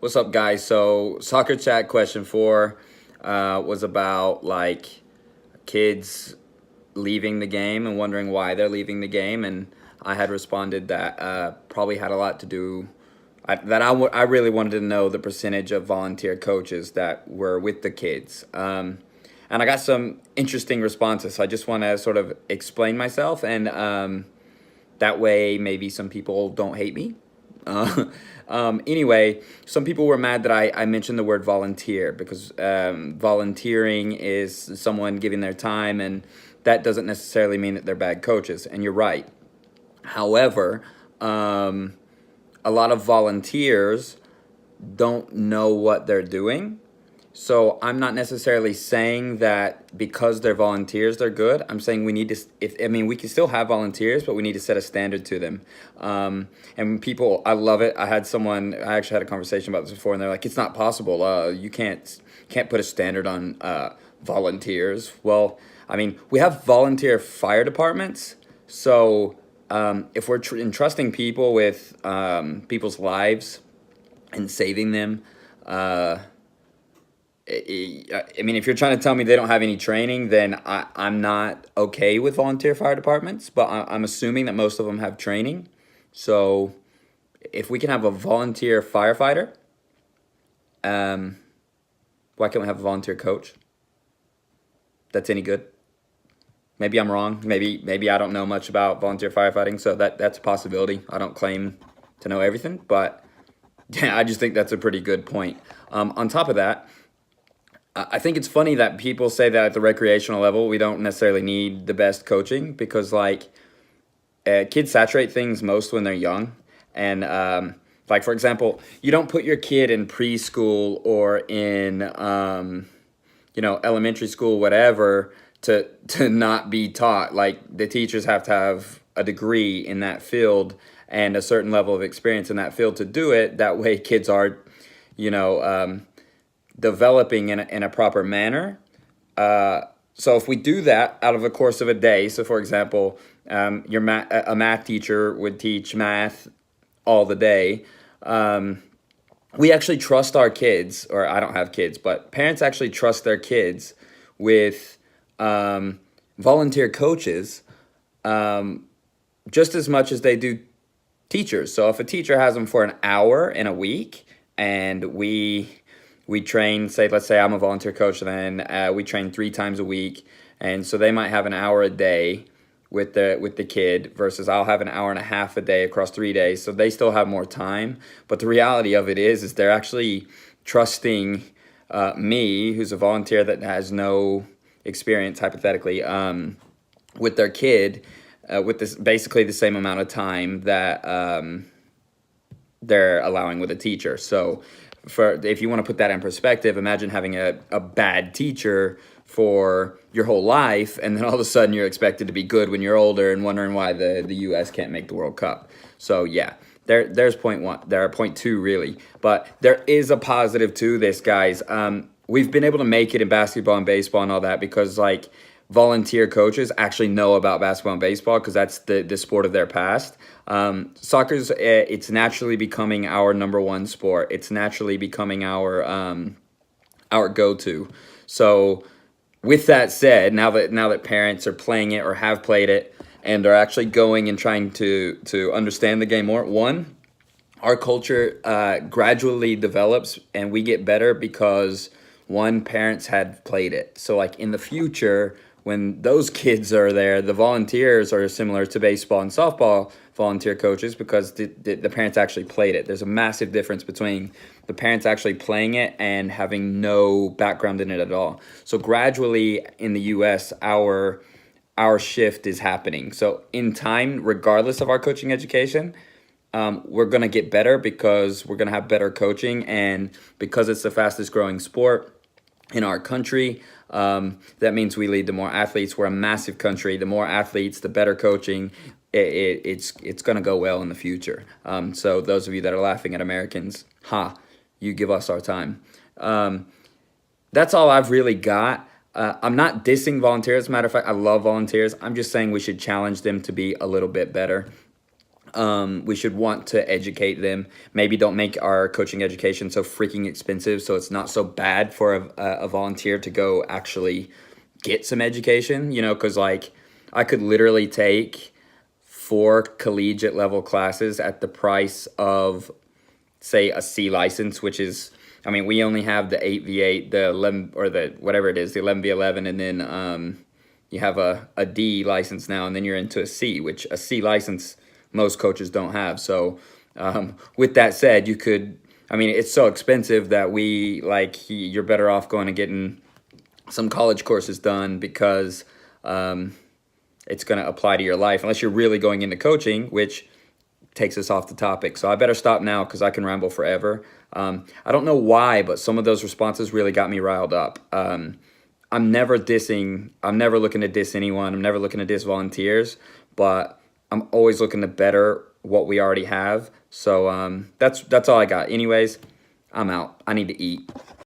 What's up, guys? So, soccer chat question four was about like kids leaving the game and wondering why they're leaving the game, and I had responded that probably had a lot to do. I really wanted to know the percentage of volunteer coaches that were with the kids, and I got some interesting responses. So I just want to sort of explain myself, and that way maybe some people don't hate me. Uh, anyway, some people were mad that I mentioned the word volunteer because volunteering is someone giving their time, and that doesn't necessarily mean that they're bad coaches. And you're right. However, a lot of volunteers don't know what they're doing. So I'm not necessarily saying that because they're volunteers they're good. I'm saying we need to. If I mean, we can still have volunteers, but we need to set a standard to them. And people, I love it. I had someone. I actually had a conversation about this before, and they're like, "It's not possible. You can't put a standard on volunteers." Well, I mean, we have volunteer fire departments, so if we're entrusting people with people's lives and saving them. I mean, if you're trying to tell me they don't have any training, then I'm not okay with volunteer fire departments, but I'm assuming that most of them have training. So if we can have a volunteer firefighter, um, why can't we have a volunteer coach that's any good? Maybe I'm wrong. Maybe I don't know much about volunteer firefighting, so that's a possibility. I don't claim to know everything, but yeah, I just think that's a pretty good point. On top of that, I think it's funny that people say that at the recreational level we don't necessarily need the best coaching because kids saturate things most when they're young, and like for example, you don't put your kid in preschool or in elementary school, whatever, to not be taught. Like the teachers have to have a degree in that field and a certain level of experience in that field to do it. That way, kids are, you know. Developing in a proper manner. So if we do that out of the course of a day, so for example, a math teacher would teach math all the day. We actually trust our kids, or I don't have kids, but parents actually trust their kids with volunteer coaches just as much as they do teachers. So if a teacher has them for an hour in a week, and we train, say, let's say I'm a volunteer coach, and then we train 3 times a week, and so they might have an hour a day with the kid versus I'll have an hour and a half a day across 3 days, so they still have more time. But the reality of it is they're actually trusting me, who's a volunteer that has no experience, hypothetically, with their kid, with this basically the same amount of time that they're allowing with a teacher. So if you want to put that in perspective, imagine having a bad teacher for your whole life, and then all of a sudden you're expected to be good when you're older and wondering why the U.S. can't make the World Cup. So yeah, there's point one. There are point two, really. But there is a positive to this, guys. We've been able to make it in basketball and baseball and all that because like volunteer coaches actually know about basketball and baseball because that's the sport of their past. Soccer's it's naturally becoming our number one sport. It's naturally becoming our go-to. So with that said, now that parents are playing it or have played it and are actually going and trying to understand the game more, one, our culture gradually develops and we get better because one, parents had played it. So like in the future, when those kids are there, the volunteers are similar to baseball and softball volunteer coaches because the parents actually played it. There's a massive difference between the parents actually playing it and having no background in it at all. So gradually in the US, our shift is happening. So in time, regardless of our coaching education, we're going to get better because we're going to have better coaching, and because it's the fastest growing sport in our country, that means we lead to more athletes. We're a massive country. The more athletes, the better coaching. It's going to go well in the future. So those of you that are laughing at Americans, you give us our time. That's all I've really got. I'm not dissing volunteers. As a matter of fact, I love volunteers. I'm just saying we should challenge them to be a little bit better. We should want to educate them. Maybe don't make our coaching education so freaking expensive so it's not so bad for a volunteer to go actually get some education, because like I could literally take 4 collegiate level classes at the price of, say, a C license, which is, I mean, we only have the 8v8, the 11, or the whatever it is, the 11v11, and then you have a D license now, and then you're into a C, which a C license most coaches don't have. So with that said, you could, I mean, it's so expensive that you're better off going and getting some college courses done, because it's going to apply to your life, unless you're really going into coaching, which takes us off the topic. So I better stop now because I can ramble forever. I don't know why, but some of those responses really got me riled up. I'm never dissing. I'm never looking to diss anyone. I'm never looking to diss volunteers, but I'm always looking to better what we already have. So that's all I got. Anyways, I'm out. I need to eat.